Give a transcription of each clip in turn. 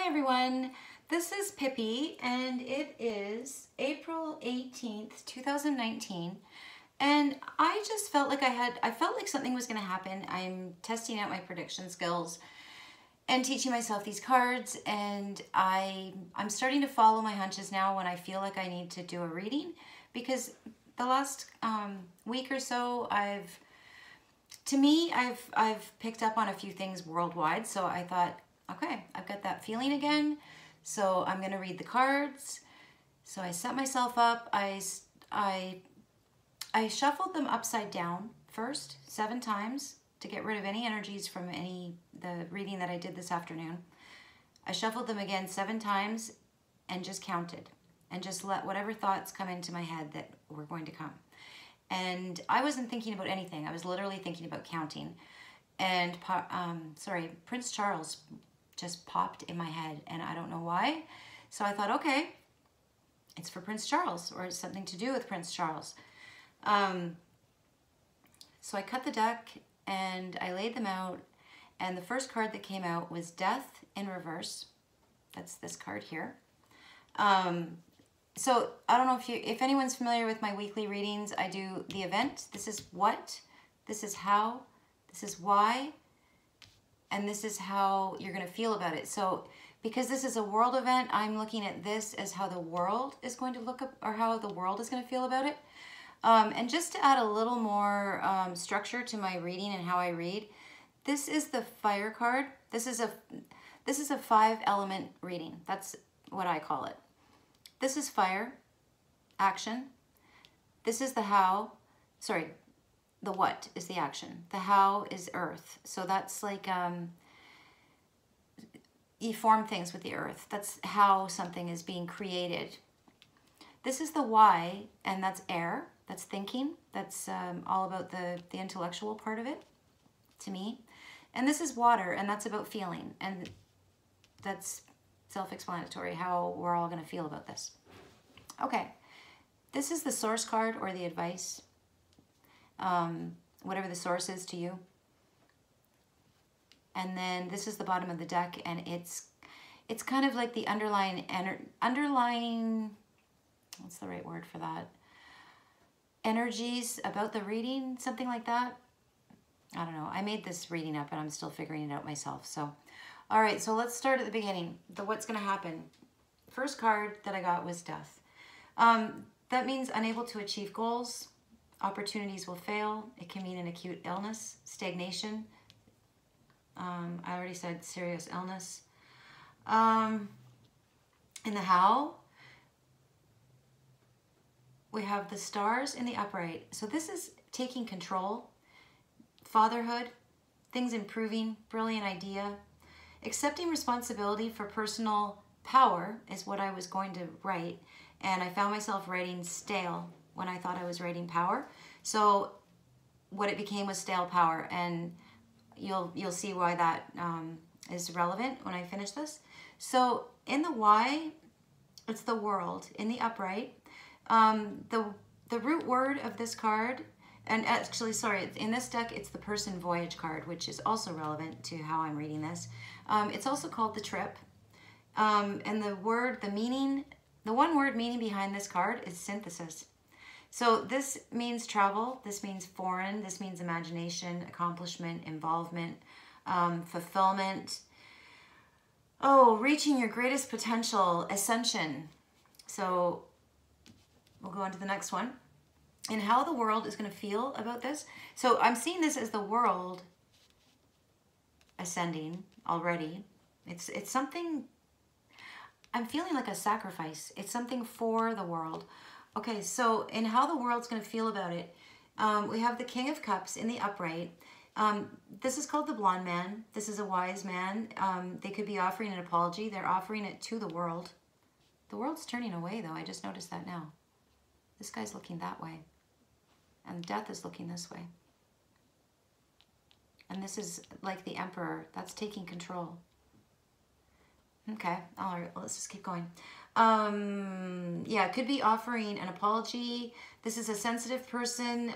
everyone, this is Pippi and it is April 18th, 2019, and I just felt like I felt like something was going to happen. I'm testing out my prediction skills and teaching myself these cards, and I'm starting to follow my hunches now when I feel like I need to do a reading, because the last week or so I've picked up on a few things worldwide, so I thought, okay, I've got that feeling again, so I'm going to read the cards. So I set myself up. I shuffled them upside down first 7 times to get rid of any energies from the reading that I did this afternoon. I shuffled them again 7 times and just counted and just let whatever thoughts come into my head that were going to come. And I wasn't thinking about anything. I was literally thinking about counting. And Prince Charles just popped in my head, and I don't know why. So I thought, okay, it's for Prince Charles, or it's something to do with Prince Charles. So I cut the deck and I laid them out, and the first card that came out was Death in Reverse. That's this card here. So I don't know if anyone's familiar with my weekly readings. I do the event. This is what, this is how, this is why, and this is how you're going to feel about it. So because this is a world event, I'm looking at this as how the world is going to look up, or how the world is going to feel about it. And just to add a little more structure to my reading and how I read, this is the fire card. This is a 5-element reading. That's what I call it. This is fire, action. This is the how, the what is the action. The how is earth. So that's like, you form things with the earth. That's how something is being created. This is the why, and that's air. That's thinking. That's all about the intellectual part of it, to me. And this is water, and that's about feeling. And that's self-explanatory, how we're all going to feel about this. Okay, this is the source card, or the advice, whatever the source is to you. And then this is the bottom of the deck, and it's kind of like the underlying, what's the right word for that? Energies about the reading, something like that. I don't know. I made this reading up, and I'm still figuring it out myself. So, all right, so let's start at the beginning. What's going to happen. First card that I got was Death. That means unable to achieve goals. Opportunities will fail. It can mean an acute illness, stagnation. I already said serious illness. In the how, we have the stars in the upright. So this is taking control, fatherhood, things improving, brilliant idea. Accepting responsibility for personal power is what I was going to write. And I found myself writing stale when I thought I was writing power. So what it became was stale power. And you'll see why that is relevant when I finish this. So in the why, it's the world. In the upright, the root word of this card, and actually, sorry, in this deck, it's the person voyage card, which is also relevant to how I'm reading this. It's also called the trip. And the one word meaning behind this card is synthesis. So this means travel, this means foreign, this means imagination, accomplishment, involvement, fulfillment. Oh, reaching your greatest potential, ascension. So we'll go on to the next one. And how the world is going to feel about this. So I'm seeing this as the world ascending already. It's something, I'm feeling like a sacrifice. It's something for the world. Okay, so in how the world's going to feel about it, we have the King of Cups in the upright. This is called the Blonde Man. This is a wise man. They could be offering an apology. They're offering it to the world. The world's turning away, though. I just noticed that now. This guy's looking that way. And Death is looking this way. And this is like the Emperor. That's taking control. Okay, all right, well, let's just keep going. Yeah, it could be offering an apology. This is a sensitive person.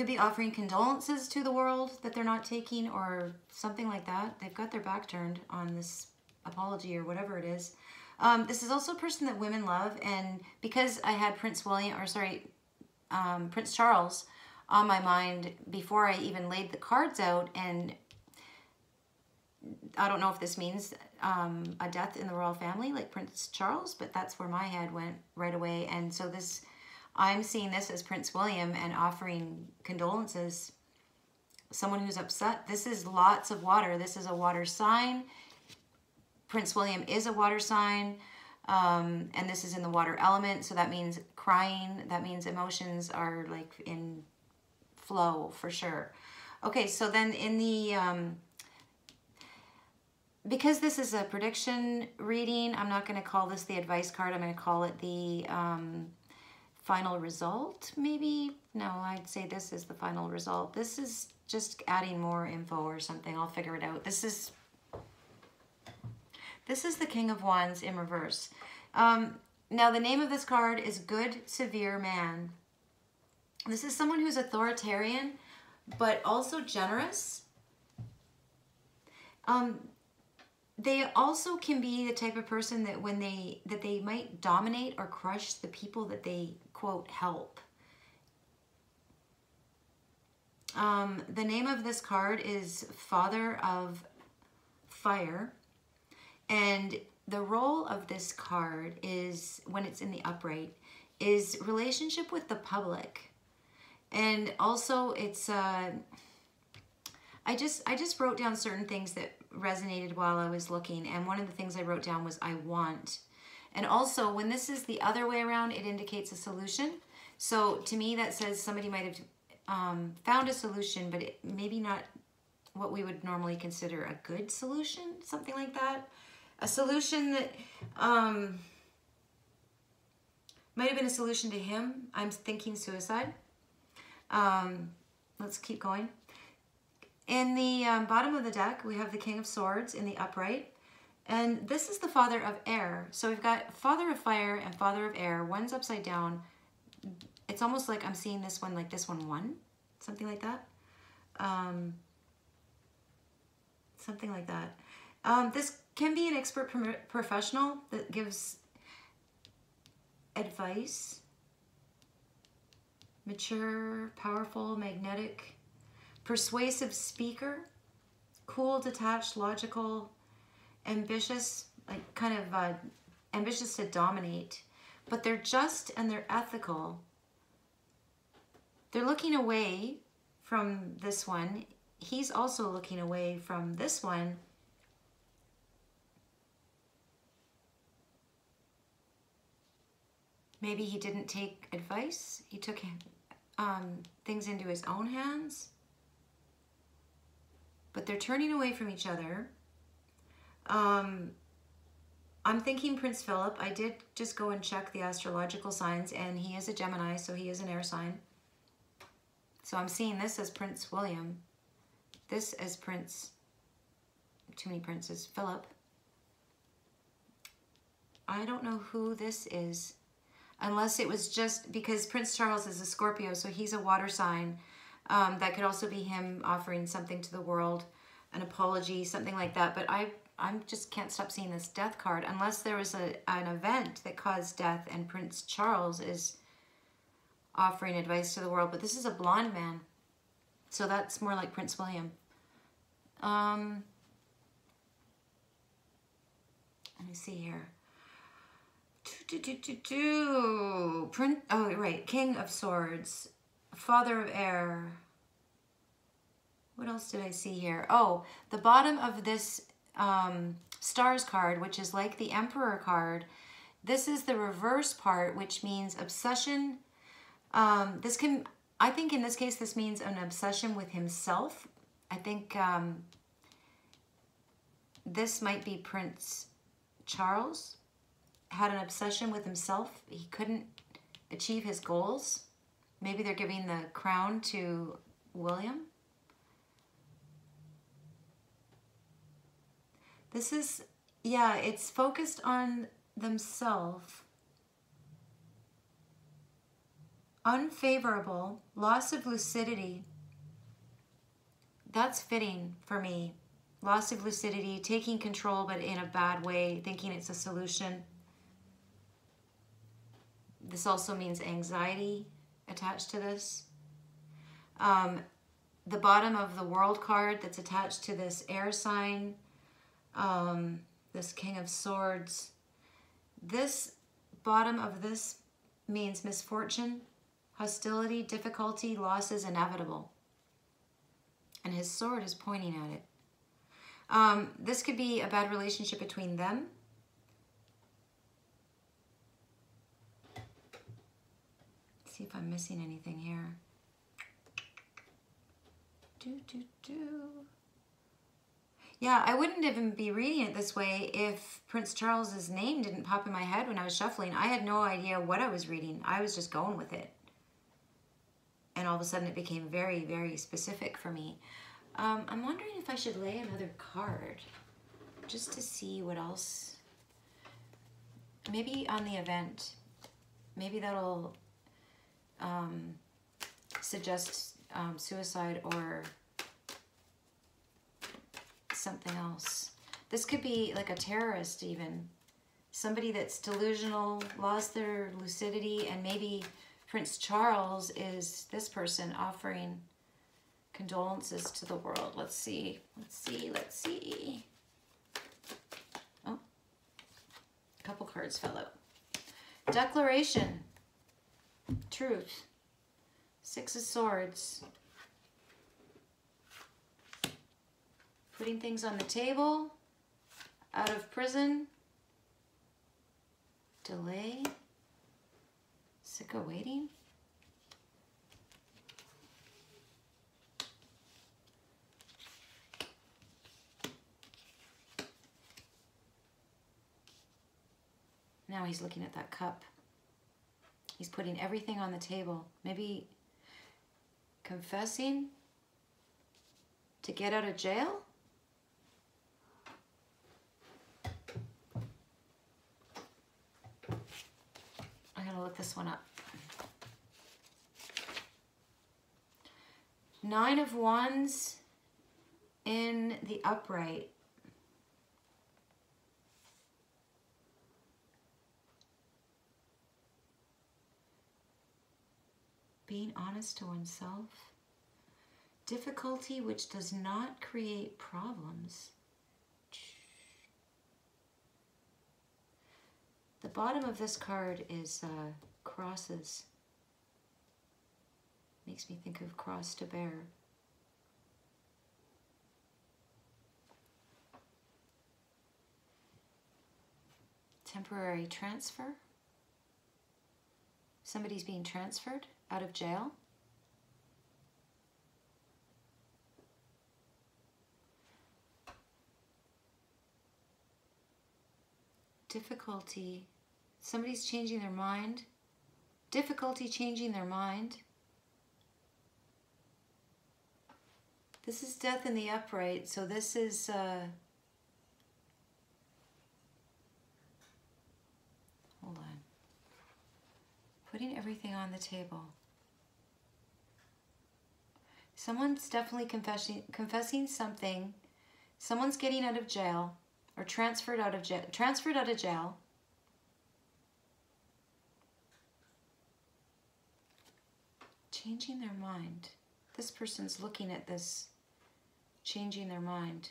Could be offering condolences to the world that they're not taking or something like that. They've got their back turned on this apology or whatever it is. This is also a person that women love, and because I had Prince Charles on my mind before I even laid the cards out, and I don't know if this means a death in the royal family like Prince Charles, but that's where my head went right away. And so this, I'm seeing this as Prince William and offering condolences. Someone who's upset. This is lots of water. This is a water sign. Prince William is a water sign, and this is in the water element, so that means crying. That means emotions are like in flow for sure. Okay, so then in the because this is a prediction reading, I'm not going to call this the advice card. I'm going to call it the final result, maybe. No, I'd say this is the final result. This is just adding more info or something. I'll figure it out. This is the King of Wands in reverse. Now, the name of this card is Good Severe Man. This is someone who's authoritarian, but also generous. They also can be the type of person that when they might dominate or crush the people that they, quote, help. The name of this card is Father of Fire. And the role of this card is, when it's in the upright, is relationship with the public. And also it's, I just wrote down certain things that resonated while I was looking. And one of the things I wrote down was I want. And also when this is the other way around, it indicates a solution. So to me that says somebody might have found a solution, but maybe not what we would normally consider a good solution, something like that. A solution that might have been a solution to him. I'm thinking suicide. Let's keep going. In the bottom of the deck, we have the King of Swords in the upright. And this is the Father of Air. So we've got Father of Fire and Father of Air. One's upside down. It's almost like I'm seeing this one like this one won. Something like that. Something like that. This can be an expert professional that gives advice. Mature, powerful, magnetic, persuasive speaker. Cool, detached, logical, ambitious, like kind of ambitious to dominate. But they're just and they're ethical. They're looking away from this one. He's also looking away from this one. Maybe he didn't take advice. He took things into his own hands. But they're turning away from each other. I'm thinking Prince Philip. I did just go and check the astrological signs, and he is a Gemini, so he is an air sign. So I'm seeing this as Prince William. This as Prince, too many princes, Philip. I don't know who this is. Unless it was just because Prince Charles is a Scorpio, so he's a water sign. That could also be him offering something to the world, an apology, something like that. But I just can't stop seeing this death card unless there was an event that caused death and Prince Charles is offering advice to the world. But this is a blonde man, so that's more like Prince William. Let me see here. Oh, right. King of Swords. Father of Air. What else did I see here? Oh, the bottom of this Stars card, which is like the Emperor card. This is the reverse part, which means obsession. I think in this case, this means an obsession with himself. I think this might be Prince Charles. Had an obsession with himself. He couldn't achieve his goals. Maybe they're giving the crown to William. This is, yeah, it's focused on themselves. Unfavorable, loss of lucidity. That's fitting for me. Loss of lucidity, taking control but in a bad way, thinking it's a solution. This also means anxiety attached to this. The bottom of the World card that's attached to this air sign, this King of Swords. This bottom of this means misfortune, hostility, difficulty, loss is inevitable. And his sword is pointing at it. This could be a bad relationship between them. Let's see if I'm missing anything here. Yeah, I wouldn't even be reading it this way if Prince Charles's name didn't pop in my head when I was shuffling. I had no idea what I was reading. I was just going with it. And all of a sudden it became very, very specific for me. I'm wondering if I should lay another card just to see what else. Maybe on the event. Maybe that'll suggest suicide or something else. This could be like a terrorist even. Somebody that's delusional, lost their lucidity, and maybe Prince Charles is this person offering condolences to the world. Let's see. Oh, a couple cards fell out. Declaration. Truth. Six of Swords. Putting things on the table. Out of prison. Delay. Sick of waiting. Now he's looking at that cup. He's putting everything on the table. Maybe confessing to get out of jail? I gotta look this one up. Nine of Wands in the upright. Being honest to oneself. Difficulty which does not create problems. The bottom of this card is crosses. Makes me think of cross to bear. Temporary transfer. Somebody's being transferred out of jail. Difficulty. Somebody's changing their mind. Difficulty changing their mind. This is death in the upright, so this is hold on. Putting everything on the table. Someone's definitely confessing something. Someone's getting out of jail or transferred out of jail. Changing their mind. This person's looking at this, changing their mind.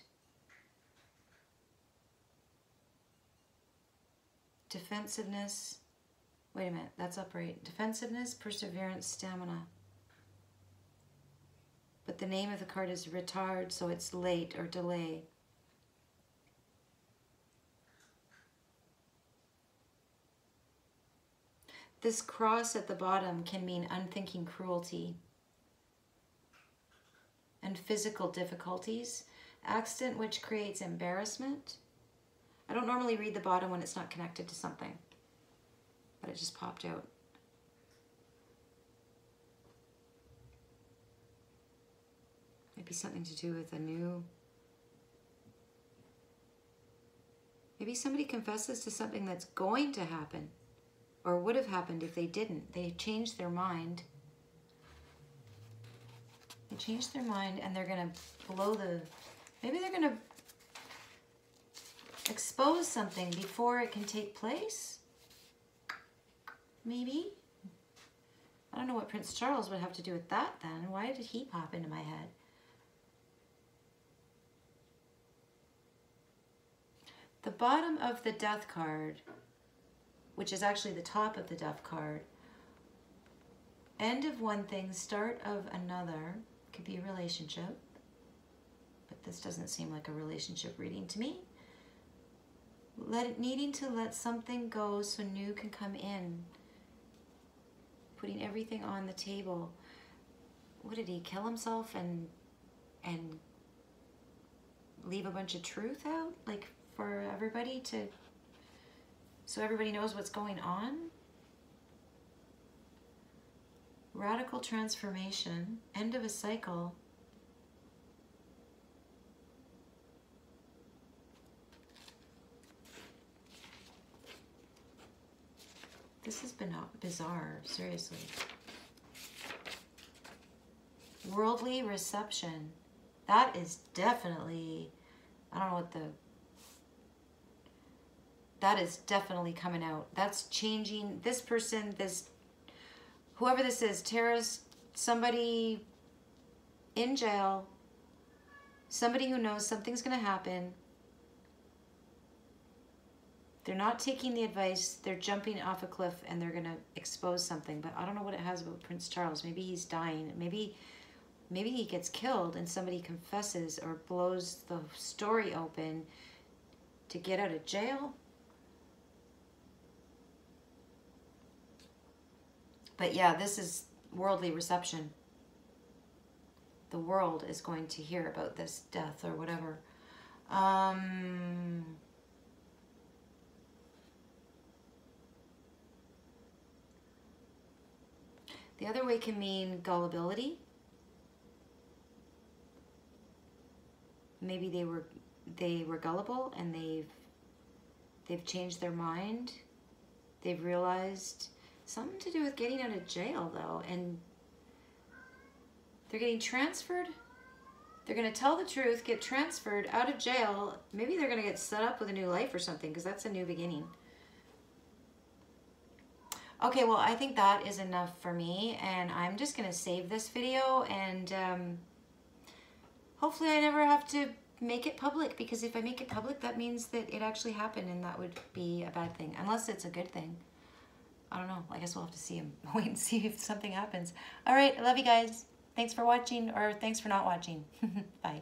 Defensiveness. Wait a minute, that's upright. Defensiveness, perseverance, stamina. But the name of the card is retard, so it's late or delay. This cross at the bottom can mean unthinking cruelty and physical difficulties. Accident which creates embarrassment. I don't normally read the bottom when it's not connected to something, but it just popped out. Maybe something to do with a new... Maybe somebody confesses to something that's going to happen or would have happened if they didn't. They changed their mind. They changed their mind and they're going to blow the... Maybe they're going to expose something before it can take place. Maybe. I don't know what Prince Charles would have to do with that then. Why did he pop into my head? The bottom of the Death card, which is actually the top of the Death card, end of one thing, start of another. Could be a relationship, but this doesn't seem like a relationship reading to me. Needing to let something go so new can come in. Putting everything on the table. What did he kill himself and leave a bunch of truth out, like for everybody to, so everybody knows what's going on? Radical transformation, end of a cycle. This has been bizarre, seriously. Worldly reception. That is definitely, I don't know what the, that is definitely coming out. That's changing. This person, this, whoever this is, terrorist, somebody in jail, somebody who knows something's going to happen. They're not taking the advice. They're jumping off a cliff and they're going to expose something. But I don't know what it has about Prince Charles. Maybe he's dying. Maybe he gets killed and somebody confesses or blows the story open to get out of jail. But yeah, this is worldly reception. The world is going to hear about this death or whatever. The other way can mean gullibility. Maybe they were gullible and they've changed their mind. They've realized something to do with getting out of jail though, and they're getting transferred. They're going to tell the truth, get transferred out of jail. Maybe they're going to get set up with a new life or something, because that's a new beginning. Okay, well, I think that is enough for me, and I'm just going to save this video, and hopefully I never have to make it public, because if I make it public, that means that it actually happened, and that would be a bad thing, unless it's a good thing. I don't know. I guess we'll have to see him. Wait and see if something happens. All right, I love you guys. Thanks for watching, or thanks for not watching. Bye.